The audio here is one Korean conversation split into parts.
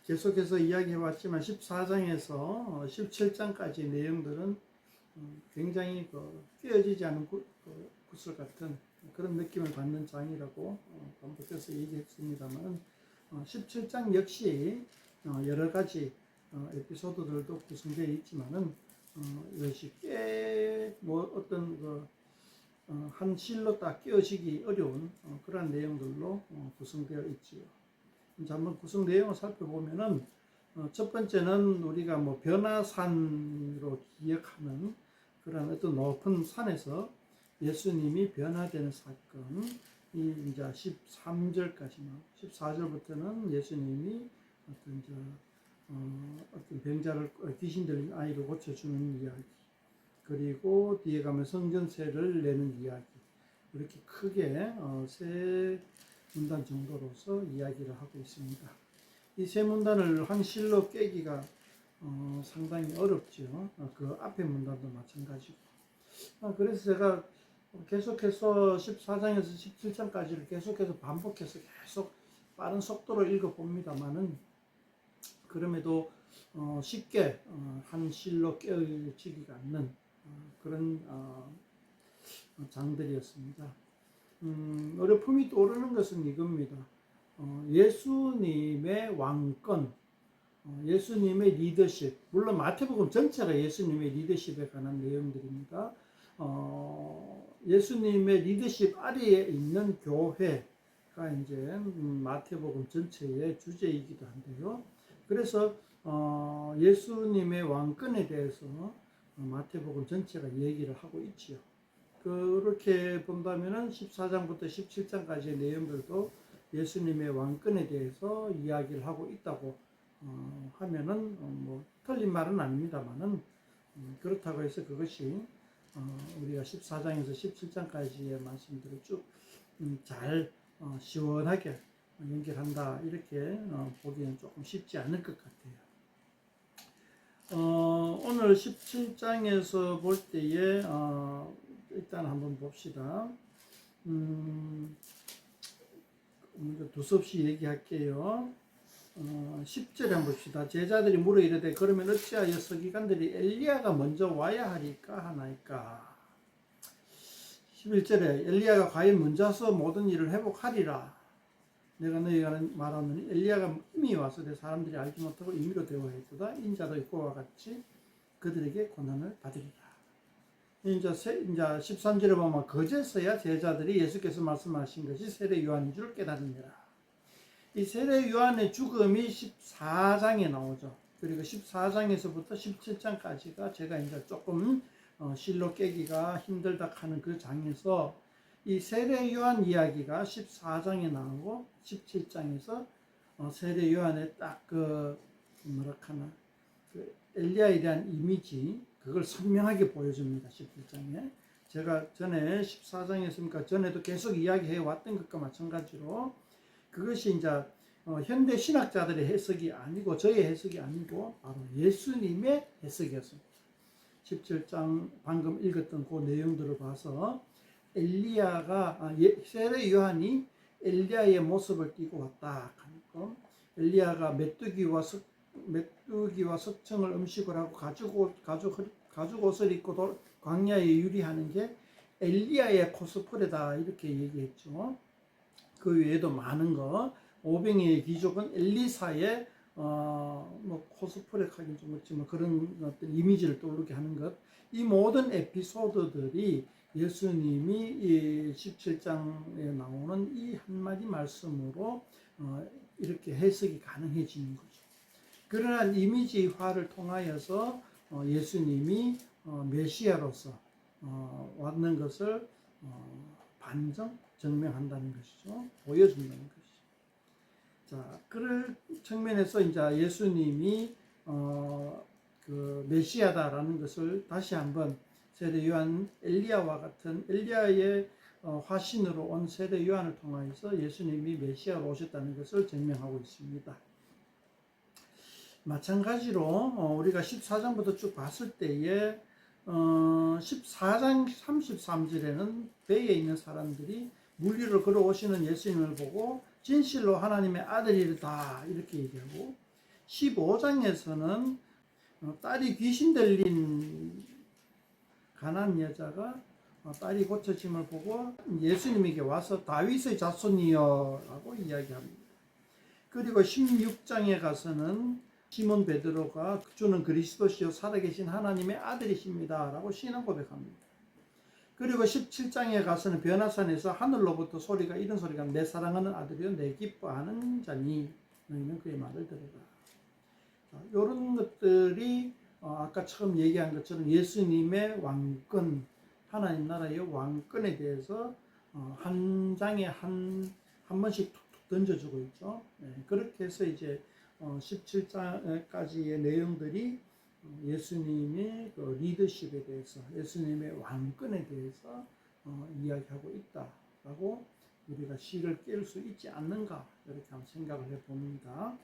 계속해서 이야기해 왔지만 14장에서 17장까지 내용들은 굉장히 깨어지지 않은 구슬 같은 그런 느낌을 받는 장이라고 반복해서 얘기했습니다만 17장 역시 여러 가지 에피소드들도 구성되어 있지만은 이것이 어떤 한 실로 딱 끼워지기 어려운 그러한 내용들로 구성되어 있지요. 이제 한번 구성 내용을 살펴보면은 첫 번째는 우리가 변화산으로 기억하는 그런 어떤 높은 산에서 예수님이 변화되는 사건, 이 이제 13절까지만 14절부터는 예수님이 어떤 병자를 귀신 들린 아이를 고쳐주는 이야기, 그리고 뒤에 가면 성전세를 내는 이야기, 이렇게 크게 세 문단 정도로서 이야기를 하고 있습니다. 이 세 문단을 한 실로 깨기가 상당히 어렵죠. 그 앞에 문단도 마찬가지고. 그래서 제가 계속해서 14장에서 17장까지를 계속해서 반복해서 계속 빠른 속도로 읽어봅니다만은 그럼에도 쉽게 한 실로 깨어지기가 않는 그런 장들이었습니다. 어려움이 떠오르는 것은 이겁니다. 예수님의 왕권, 예수님의 리더십, 물론 마태복음 전체가 예수님의 리더십에 관한 내용들입니다. 예수님의 리더십 아래에 있는 교회가 이제 마태복음 전체의 주제이기도 한데요. 그래서 예수님의 왕권에 대해서 마태복음 전체가 얘기를 하고 있지요. 그렇게 본다면은 14장부터 17장까지의 내용들도 예수님의 왕권에 대해서 이야기를 하고 있다고 하면은 틀린 말은 아닙니다만은 그렇다고 해서 그것이 우리가 14장에서 17장까지의 말씀들을 쭉 잘 시원하게 연결한다 이렇게 보기에는 조금 쉽지 않을 것 같아요. 오늘 17장에서 볼 때에 일단 한번 봅시다. 두서없이 얘기할게요. 10절에 한번 봅시다. 제자들이 물어 이르되 그러면 어찌하여 서기관들이 엘리야가 먼저 와야 하리까 하나이까. 11절에 엘리야가 과연 먼저 와서 모든 일을 회복하리라. 내가 너희가 말하노니 엘리야가 이미 와서 내 사람들이 알지 못하고 임의로 대우하였도다. 인자도 이와 같이 그들에게 고난을 받으리라. 이제 13절에 보면 그제서야 제자들이 예수께서 말씀하신 것이 세례 요한인 줄 깨달으니라. 이 세례 요한의 죽음이 14장에 나오죠. 그리고 14장에서부터 17장까지가 제가 이제 조금 실로 깨기가 힘들다 하는 그 장에서 이 세례 요한 이야기가 14장에 나오고 17장에서 세례 요한의 딱 엘리야에 대한 이미지 그걸 선명하게 보여줍니다. 17장에. 제가 전에 14장에 전에도 계속 이야기해 왔던 것과 마찬가지로 그것이 이제 현대 신학자들의 해석이 아니고 저의 해석이 아니고 바로 예수님의 해석이었습니다. 17장 방금 읽었던 그 내용들을 봐서 엘리야가 세례 요한이 엘리야의 모습을 띠고 왔다 하니까 엘리야가 메뚜기와 석청을 음식을 하고 가죽 옷을 입고 광야에 유리하는 게 엘리야의 코스프레다 이렇게 얘기했죠. 그 외에도 많은 거 오병이의 귀족은 엘리사의 코스프레 하긴 좀 그렇지만 그런 어떤 이미지를 떠오르게 하는 것, 이 모든 에피소드들이 예수님이 이 17장에 나오는 이 한마디 말씀으로 이렇게 해석이 가능해지는 거죠. 그러한 이미지화를 통하여서 예수님이 메시아로서 왔는 것을 증명한다는 것이죠. 보여준다는 것이죠. 자, 그럴 측면에서 이제 예수님이 그 메시아다라는 것을 다시 한번 세례 요한 엘리야와 같은 엘리야의 화신으로 온 세례 요한을 통하여서 예수님이 메시아로 오셨다는 것을 증명하고 있습니다. 마찬가지로 우리가 14장부터 쭉 봤을 때에 14장 33절에는 배에 있는 사람들이 물 위로 걸어오시는 예수님을 보고 진실로 하나님의 아들이다 이렇게 얘기하고 15장에서는 딸이 귀신 들린 가난한 여자가 딸이 고쳐짐을 보고 예수님에게 와서 다윗의 자손이여 라고 이야기합니다. 그리고 16장에 가서는 시몬 베드로가 주는 그리스도시요 살아계신 하나님의 아들이십니다 라고 신앙 고백합니다. 그리고 17장에 가서는 변화산에서 하늘로부터 이런 소리가 내 사랑하는 아들이요 내 기뻐하는 자니 너희는 그의 말을 들으라. 이런 것들이 아까 처음 얘기한 것처럼 예수님의 왕권, 하나님 나라의 왕권에 대해서 한 장에 한 번씩 툭툭 던져주고 있죠. 그렇게 해서 이제 17장까지의 내용들이 예수님의 그 리더십에 대해서, 예수님의 왕권에 대해서 이야기하고 있다라고 우리가 시를 깰 수 있지 않는가 이렇게 한번 생각을 해봅니다.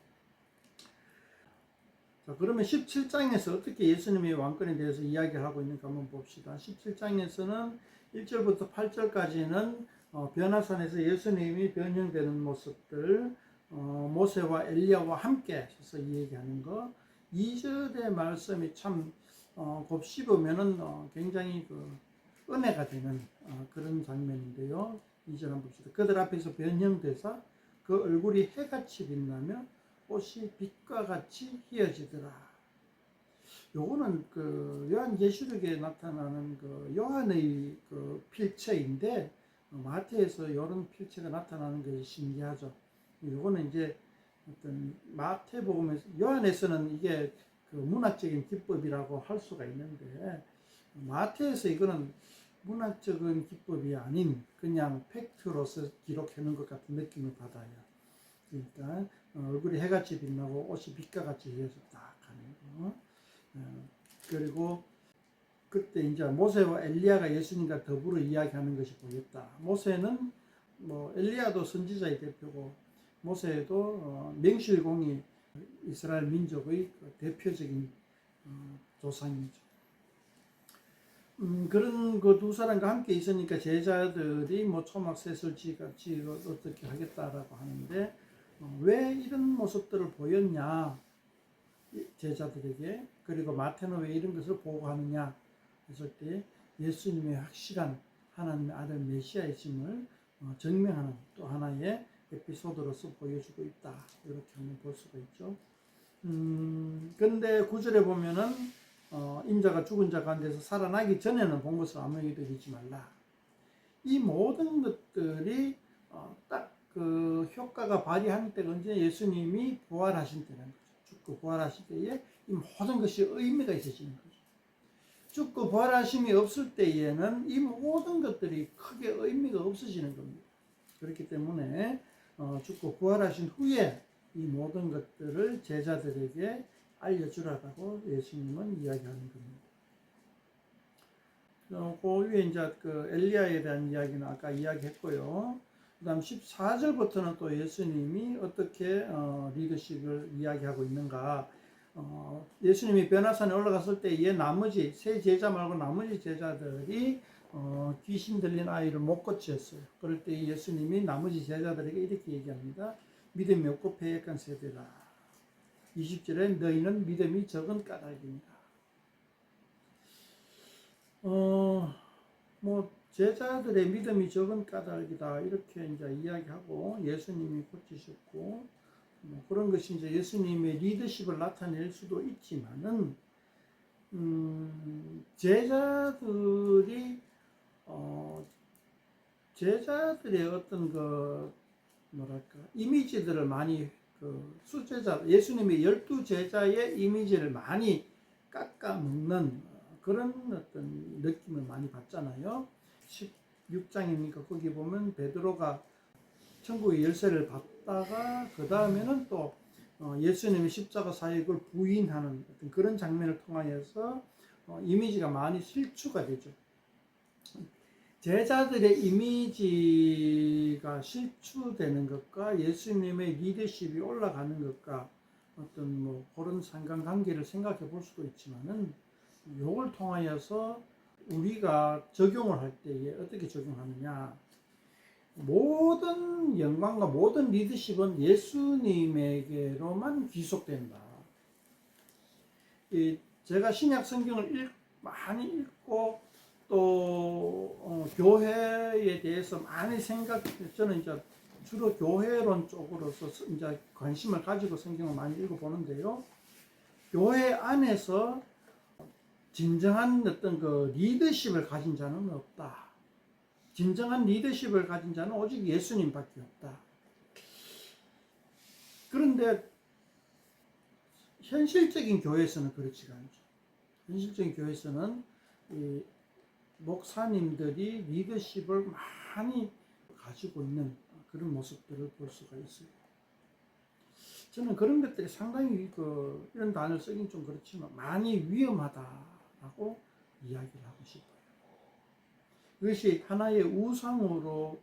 자, 그러면 17장에서 어떻게 예수님의 왕권에 대해서 이야기를 하고 있는가 한번 봅시다. 17장에서는 1절부터 8절까지는 변화산에서 예수님이 변형되는 모습들, 모세와 엘리야와 함께 서서 이야기하는 거. 2절의 말씀이 참 곱씹으면은 굉장히 그 은혜가 되는 그런 장면인데요. 2절 한번 봅시다. 그들 앞에서 변형되사 그 얼굴이 해같이 빛나며 옷이 빛과 같이 희어지더라. 요거는 그 요한계시록에 나타나는 그 요한의 그 필체인데 마태에서 이런 필체가 나타나는 것이 신기하죠. 요거는 이제 어떤 마태복음에서, 요한에서는 이게 그 문학적인 기법이라고 할 수가 있는데 마태에서 이거는 문학적인 기법이 아닌 그냥 팩트로서 기록하는 것 같은 느낌을 받아요. 그러니까 얼굴이 해같이 빛나고 옷이 빛과 같이 희어졌다 하는 거. 그리고 그때 이제 모세와 엘리야가 예수님과 더불어 이야기하는 것이 보였다. 모세는 뭐 엘리야도 선지자의 대표고 모세도 맹실공이 이스라엘 민족의 대표적인 조상이죠. 그런 그 두 사람과 함께 있으니까 제자들이 뭐 초막 새설지 같이 어떻게 하겠다라고 하는데 왜 이런 모습들을 보였냐 제자들에게, 그리고 마태는 왜 이런 것을 보고하느냐 했을 때 예수님의 확실한 하나님의 아들 메시아이심을 증명하는 또 하나의 에피소드로서 보여주고 있다 이렇게 한번 볼 수가 있죠. 근데 9절에 보면은 인자가 죽은 자 가운데서 살아나기 전에는 본 것을 아무에게도 믿지 말라. 이 모든 것들이 딱 그 효과가 발휘하는 때가 언제 예수님이 부활하신 때라는 거죠. 죽고 부활하실 때에 이 모든 것이 의미가 있어지는 거죠. 죽고 부활하심이 없을 때에는 이 모든 것들이 크게 의미가 없어지는 겁니다. 그렇기 때문에 죽고 부활하신 후에 이 모든 것들을 제자들에게 알려주라고 예수님은 이야기하는 겁니다. 그 위에 이제 그 엘리야에 대한 이야기는 아까 이야기했고요. 그 다음 14절부터는 또 예수님이 어떻게 리더십을 이야기하고 있는가. 예수님이 변화산에 올라갔을 때에 나머지 세 제자 말고 나머지 제자들이 귀신 들린 아이를 못 고쳤어요. 그럴 때 예수님이 나머지 제자들에게 이렇게 얘기합니다. 믿음이 없고 패역한 세대라. 20절에 너희는 믿음이 적은 까닭이니라. 뭐 제자들의 믿음이 적은 까닭이다 이렇게 이제 이야기하고 예수님이 고치셨고 뭐 그런 것이 이제 예수님의 리더십을 나타낼 수도 있지만은 제자들의 어떤 그 뭐랄까 이미지들을 많이 예수님의 12제자의 이미지를 많이 깎아먹는 그런 어떤 느낌을 많이 받잖아요. 16장이니까 거기 보면 베드로가 천국의 열쇠를 받다가 그 다음에는 또 예수님의 십자가 사역을 부인하는 어떤 그런 장면을 통하여서 이미지가 많이 실추가 되죠. 제자들의 이미지가 실추되는 것과 예수님의 리더십이 올라가는 것과 어떤 뭐 그런 상관관계를 생각해 볼 수도 있지만은 이걸 통하여서 우리가 적용을 할 때에 어떻게 적용하느냐, 모든 영광과 모든 리더십은 예수님에게로만 귀속된다. 제가 신약 성경을 많이 읽고 또 교회에 대해서 많이 저는 이제 주로 교회론 쪽으로서 이제 관심을 가지고 성경을 많이 읽어보는데요. 교회 안에서 진정한 어떤 그 리더십을 가진 자는 없다. 진정한 리더십을 가진 자는 오직 예수님밖에 없다. 그런데 현실적인 교회에서는 그렇지가 않죠. 현실적인 교회에서는 이 목사님들이 리더십을 많이 가지고 있는 그런 모습들을 볼 수가 있어요. 저는 그런 것들이 상당히 이런 단어를 쓰긴 좀 그렇지만 많이 위험하다라고 이야기를 하고 싶어요. 그것이 하나의 우상으로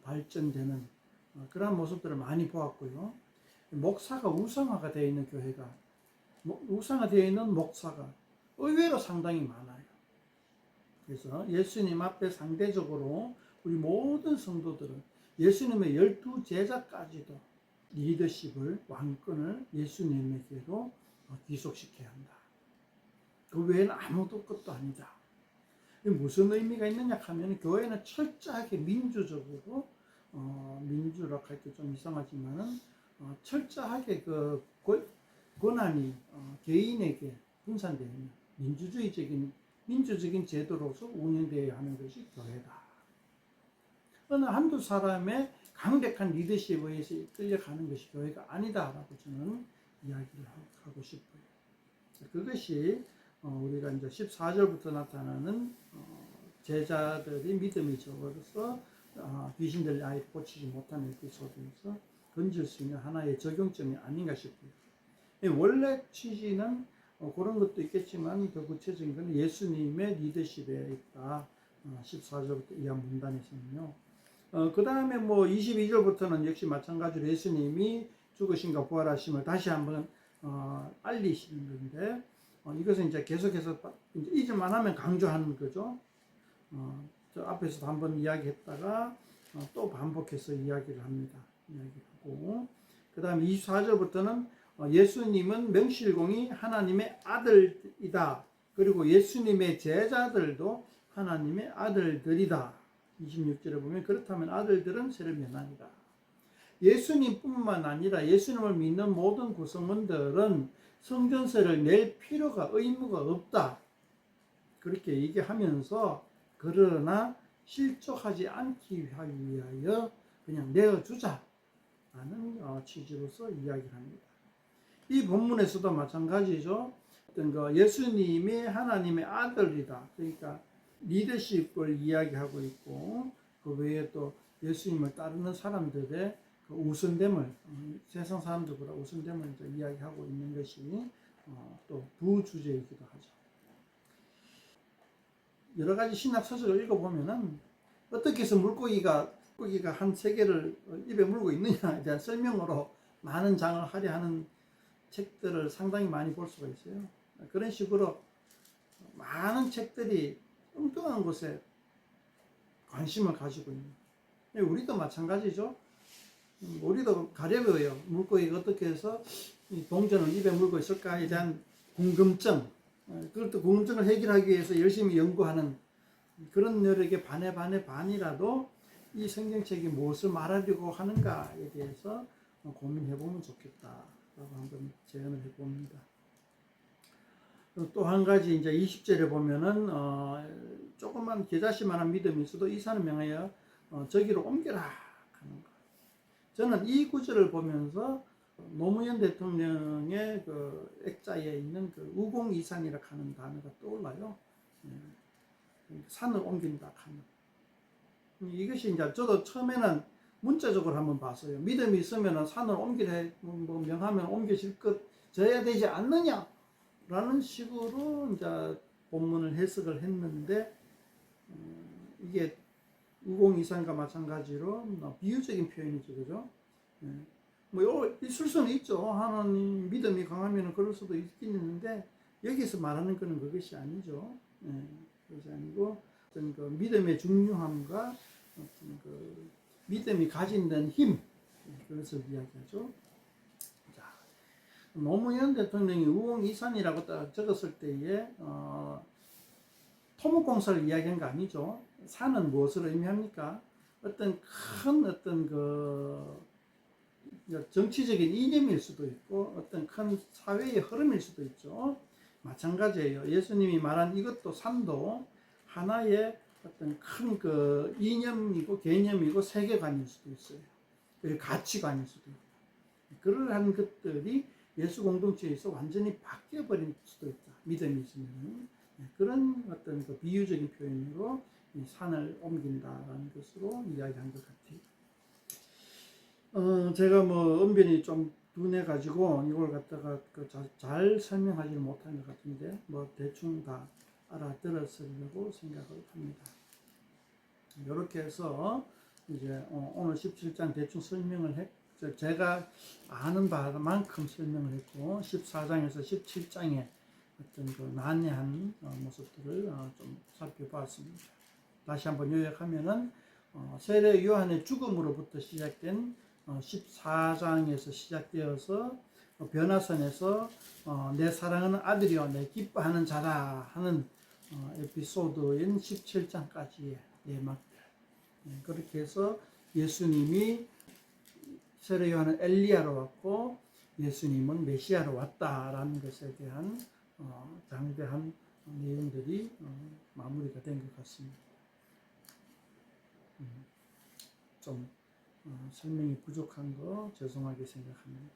발전되는 그런 모습들을 많이 보았고요. 목사가 우상화가 되어 있는 교회가, 우상화되어 있는 목사가 의외로 상당히 많아요. 그래서 예수님 앞에 상대적으로 우리 모든 성도들은 예수님의 12 제자까지도 리더십을, 왕권을 예수님에게로 귀속시켜야 한다. 그 외에는 아무도 것도 아니다. 무슨 의미가 있느냐 하면 교회는 철저하게 민주적으로 민주라고 할 게 좀 이상하지만은 철저하게 그 권한이 개인에게 분산되어 있는 민주적인 제도로서 운영되어야 하는 것이 교회다. 어느 한두 사람의 강력한 리더십에 의해서 이끌려가는 것이 교회가 아니다라고 저는 이야기를 하고 싶어요. 그것이 우리가 이제 14절부터 나타나는 제자들이 믿음이 적어서 귀신들 아예 고치지 못하는 에피소드에서 건질 수 있는 하나의 적용점이 아닌가 싶어요. 원래 취지는 그런 것도 있겠지만 더 구체적인 것은 예수님의 리더십에 있다. 14절부터 이하 문단에서는요. 그 다음에 뭐 22절부터는 역시 마찬가지로 예수님이 죽으신가 부활하심을 다시 한번 알리시는 건데 이것은 이제 계속해서 이제 잊을만 하면 강조하는 거죠. 저 앞에서도 한번 이야기했다가 또 반복해서 이야기를 합니다. 이야기하고 그 다음에 24절부터는 예수님은 명실공히 하나님의 아들이다. 그리고 예수님의 제자들도 하나님의 아들들이다. 26절에 보면 그렇다면 아들들은 세를 면하니라. 예수님뿐만 아니라 예수님을 믿는 모든 구성원들은 성전세를 낼 필요가 의무가 없다. 그렇게 얘기하면서 그러나 실족하지 않기 위하여 그냥 내어주자 라는 취지로서 이야기를 합니다. 이 본문에서도 마찬가지죠. 어떤 예수님이 하나님의 아들이다. 그러니까 리더십을 이야기하고 있고 그 외에 또 예수님을 따르는 사람들의 그 우선됨을 세상 사람들보다 우선됨을 이제 이야기하고 있는 것이 또 부주제이기도 하죠. 여러 가지 신학 서적을 읽어보면은 어떻게 해서 물고기가 한 세 개를 입에 물고 있느냐에 대한 설명으로 많은 장을 할애하는 책들을 상당히 많이 볼 수가 있어요. 그런 식으로 많은 책들이 엉뚱한 곳에 관심을 가지고 있는. 우리도 마찬가지죠. 우리도 가려워요. 물고기가 어떻게 해서 동전을 입에 물고 있을까에 대한 궁금증. 그것도 궁금증을 해결하기 위해서 열심히 연구하는 그런 여력의 반이라도 이 성경책이 무엇을 말하려고 하는가에 대해서 고민해보면 좋겠다라고 한번 제안을 해봅니다. 또 한 가지 이제 20절에 보면은 조금만 겨자씨만한 믿음이 있어도 이 산을 명하여 저기로 옮겨라 하는 거. 저는 이 구절을 보면서 노무현 대통령의 그 액자에 있는 그 우공이산이라고 하는 단어가 떠올라요. 산을 옮긴다 하는. 이것이 이제 저도 처음에는 문자적으로 한번 봤어요. 믿음이 있으면 산을 옮기래 뭐 명하면 옮겨질 져야 되지 않느냐 라는 식으로 이제 본문을 해석을 했는데 이게 우공이산과 마찬가지로 비유적인 표현이죠, 그죠? 뭐 있을 수는 있죠. 하나님 믿음이 강하면 그럴 수도 있긴 있는데 여기서 말하는 것은 그것이 아니죠. 그것이 아니고 어떤 그 믿음의 중요함과 어떤 그 믿음이 가진 힘 그것을 이야기하죠. 자, 노무현 대통령이 우홍이산이라고 딱 적었을 때에 토목공사를 이야기한 거 아니죠. 산은 무엇을 의미합니까? 어떤 큰 어떤 그 정치적인 이념일 수도 있고 어떤 큰 사회의 흐름일 수도 있죠. 마찬가지예요. 예수님이 말한 이것도 산도 하나의 어떤 큰 그 이념이고 개념이고 세계관일 수도 있어요. 그리고 가치관일 수도 있고 그러한 것들이 예수 공동체에서 완전히 바뀌어버릴 수도 있다. 믿음이 있으면 그런 어떤 그 비유적인 표현으로 이 산을 옮긴다라는 것으로 이야기한 것 같아요. 제가 뭐 언변이 좀 둔해 가지고 이걸 갖다가 잘 설명하지 못한 것 같은데 뭐 대충 다 알아들었으려고 생각을 합니다. 이렇게 해서 이제 오늘 17장 대충 설명을 했죠. 제가 아는 바만큼 설명을 했고 14장에서 17장에 어떤 그 난해한 모습들을 좀 살펴봤습니다. 다시 한번 요약하면은 세례 요한의 죽음으로부터 시작된 14장에서 시작되어서 변화선에서 내 사랑하는 아들이여 내 기뻐하는 자라 하는 에피소드인 17장까지의 내막들. 그렇게 해서 예수님이 세례 요한은 엘리야로 왔고 예수님은 메시아로 왔다라는 것에 대한 장대한 내용들이 마무리가 된 것 같습니다. 좀 설명이 부족한 거 죄송하게 생각합니다.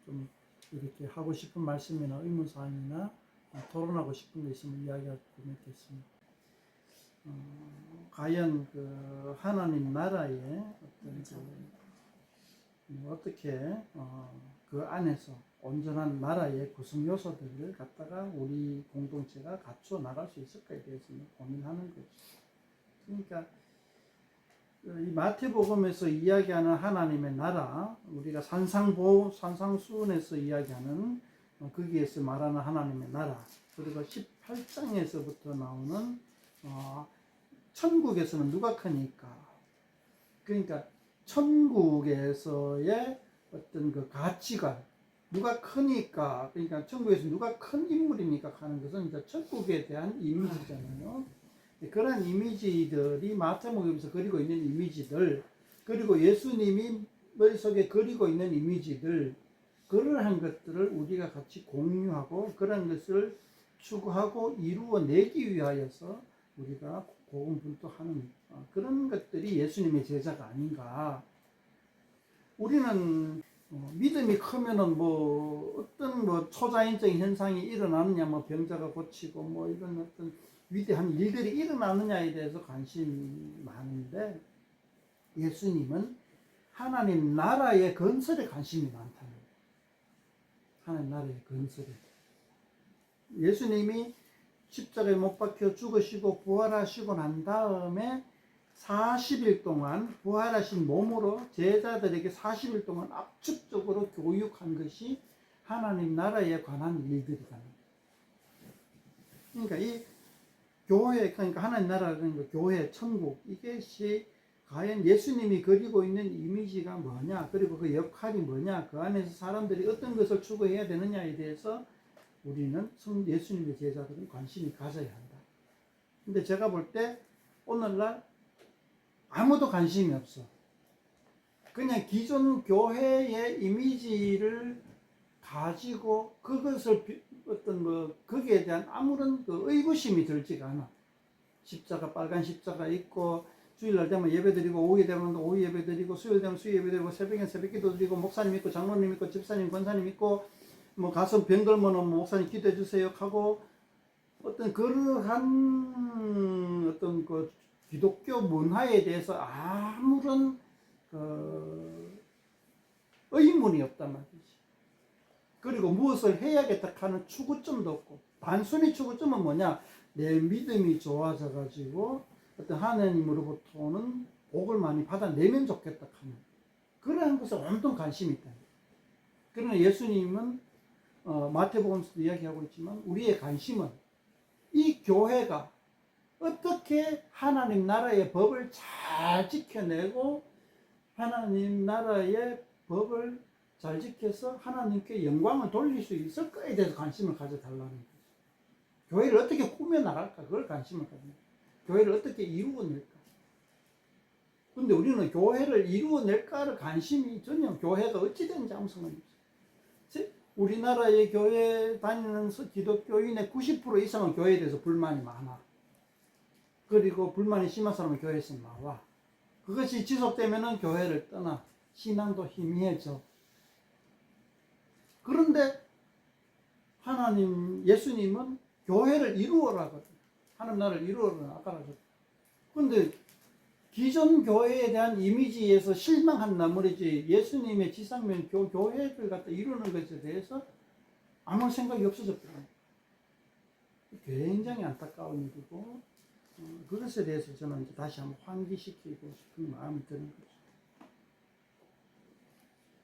좀 이렇게 하고 싶은 말씀이나 의문사항이나 토론하고 싶은 게 있으면 이야기하고 맺겠습니다. 과연 그 하나님 나라의 어떻게 그 안에서 온전한 나라의 구성 요소들을 갖다가 우리 공동체가 갖춰 나갈 수 있을까에 대해서 고민하는 거죠. 그러니까 이 마태복음에서 이야기하는 하나님의 나라, 우리가 산상수훈에서 이야기하는 거기에서 말하는 하나님의 나라, 그리고 18장에서부터 나오는 천국에서는 누가 크니까, 그러니까 천국에서의 어떤 그 가치관, 누가 크니까, 그러니까 천국에서 누가 큰 인물입니까 하는 것은 이제 천국에 대한 이미지잖아요. 그런 이미지들이 마태복음에서 그리고 있는 이미지들, 그리고 예수님이 머릿속에 그리고 있는 이미지들, 그러한 것들을 우리가 같이 공유하고 그런 것을 추구하고 이루어내기 위하여서 우리가 고군분투하는 그런 것들이 예수님의 제자가 아닌가. 우리는 믿음이 크면은 뭐 어떤 뭐 초자연적인 현상이 일어나느냐, 뭐 병자가 고치고 뭐 이런 어떤 위대한 일들이 일어나느냐에 대해서 관심이 많은데 예수님은 하나님 나라의 건설에 관심이 많다는 거예요. 하나님 나라의 건설에. 예수님이 십자가에 못 박혀 죽으시고 부활하시고 난 다음에 40일 동안 부활하신 몸으로 제자들에게 40일 동안 압축적으로 교육한 것이 하나님 나라에 관한 일들이다. 그러니까 이 교회, 그러니까 하나님 나라라는 거, 교회, 천국, 이것이 과연 예수님이 그리고 있는 이미지가 뭐냐, 그리고 그 역할이 뭐냐, 그 안에서 사람들이 어떤 것을 추구해야 되느냐에 대해서 우리는 예수님의 제자들은 관심이 가져야 한다. 근데 제가 볼 때 오늘날 아무도 관심이 없어. 그냥 기존 교회의 이미지를 가지고 그것을 어떤 뭐 거기에 대한 아무런 그 의구심이 들지가 않아. 십자가, 빨간 십자가 있고 주일날 되면 예배드리고 오후에 되면 오후 예배드리고 수요일 되면 수요 예배드리고 새벽엔 새벽기도 드리고 목사님 있고 장로님 있고 집사님 권사님 있고 뭐 가서 병 걸면은 목사님 기도해 주세요 하고 어떤 그러한 어떤 그 기독교 문화에 대해서 아무런 의문이 없단 말이지. 그리고 무엇을 해야겠다 하는 추구점도 없고, 단순히 추구점은 뭐냐, 내 믿음이 좋아져 가지고 어떤 하나님으로부터 오는 복을 많이 받아내면 좋겠다 하는 그러한 것에 온통 관심이 있다. 그러나 예수님은 마태복음에서도 이야기하고 있지만 우리의 관심은 이 교회가 어떻게 하나님 나라의 법을 잘 지켜내고 하나님 나라의 법을 잘 지켜서 하나님께 영광을 돌릴 수 있을 거에 대해서 관심을 가져달라는 거죠. 교회를 어떻게 꾸며나갈까? 그걸 관심을 가져요. 교회를 어떻게 이루어낼까? 근데 우리는 교회를 이루어낼까를 관심이 전혀 교회가 어찌되는지 아무 상관이 없어요. 우리나라의 교회 다니는 기독교인의 90% 이상은 교회에 대해서 불만이 많아. 그리고 불만이 심한 사람은 교회에서 나와. 그것이 지속되면 교회를 떠나. 신앙도 희미해져. 그런데 하나님, 예수님은 교회를 이루어라거든. 하나님 나라를 이루어라 아까라죠. 그런데 기존 교회에 대한 이미지에서 실망한 나머지 예수님의 지상면 교회를 갖다 이루는 것에 대해서 아무 생각이 없어졌더라고요. 굉장히 안타까운 일이고, 그것에 대해서 저는 이제 다시 한번 환기시키고 싶은 마음이 드는 거죠.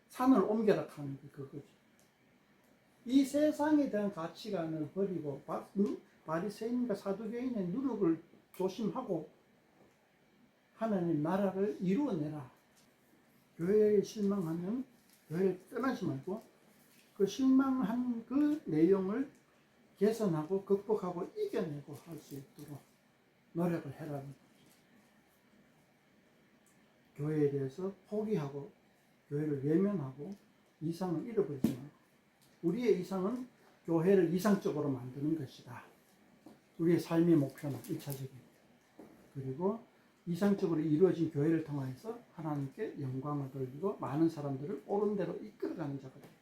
산을 옮겨라 하는 게 그거죠. 이 세상에 대한 가치관을 버리고 바리새인과 사두개인의 누룩을 조심하고 하나님 나라를 이루어내라. 교회에 실망하면 교회를 떠나지 말고 그 실망한 그 내용을 개선하고 극복하고 이겨내고 할 수 있도록 노력을 해라는 거죠. 교회에 대해서 포기하고 교회를 외면하고 이상을 잃어버리지 말고 우리의 이상은 교회를 이상적으로 만드는 것이다. 우리의 삶의 목표는 1차적인. 그리고 이상적으로 이루어진 교회를 통해서 하나님께 영광을 돌리고 많은 사람들을 옳은 대로 이끌어가는 자가 됩니다.